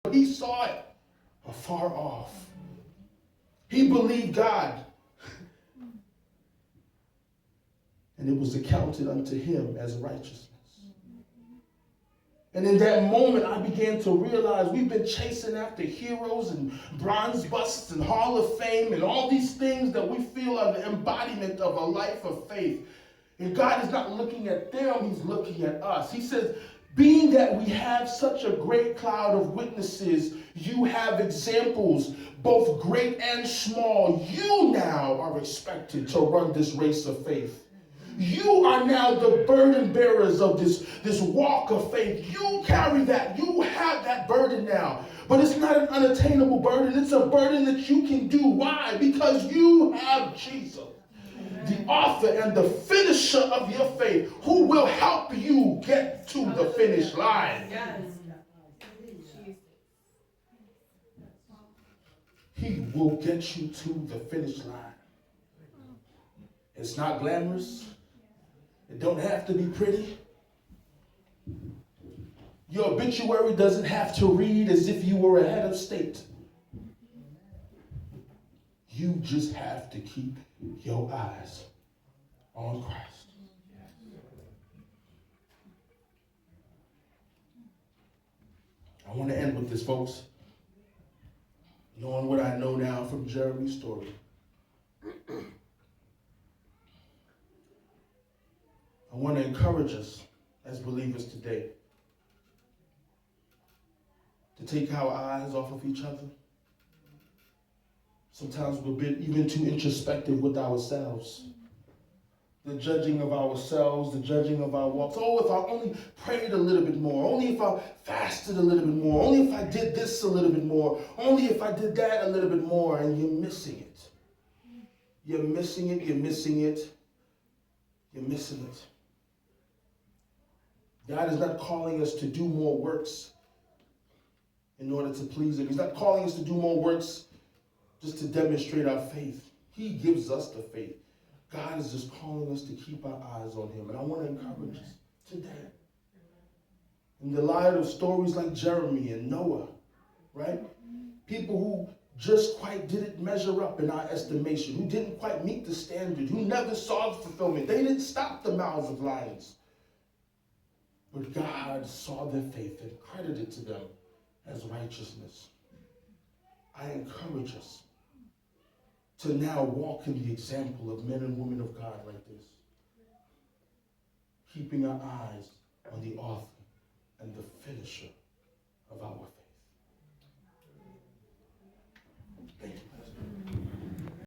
but he saw it afar off. He believed God, and it was accounted unto him as righteousness. And in that moment, I began to realize we've been chasing after heroes and bronze busts and Hall of Fame and all these things that we feel are the embodiment of a life of faith. And God is not looking at them, he's looking at us. He says, being that we have such a great cloud of witnesses, you have examples, both great and small. You now are expected to run this race of faith. You are now the burden bearers of this walk of faith. You carry that. You have that burden now. But it's not an unattainable burden. It's a burden that you can do. Why? Because you have Jesus, the author and the finisher of your faith, who will help you get to the finish line. He will get you to the finish line. It's not glamorous. It don't have to be pretty. Your obituary doesn't have to read as if you were a head of state. You just have to keep your eyes on Christ. I want to end with this, folks. Knowing what I know now from Jeremy's story. I want to encourage us as believers today to take our eyes off of each other. Sometimes we're even too introspective with ourselves. The judging of ourselves, the judging of our walks. Oh, if I only prayed a little bit more, only if I fasted a little bit more, only if I did this a little bit more, only if I did that a little bit more, and you're missing it. You're missing it, you're missing it, you're missing it. God is not calling us to do more works in order to please him. He's not calling us to do more works just to demonstrate our faith. He gives us the faith. God is just calling us to keep our eyes on him. And I want to encourage us today. In the light of stories like Jeremy and Noah, right? People who just quite didn't measure up in our estimation, who didn't quite meet the standard, who never saw the fulfillment. They didn't stop the mouths of lions. But God saw their faith and credited to them as righteousness. I encourage us to now walk in the example of men and women of God like this, keeping our eyes on the author and the finisher of our faith.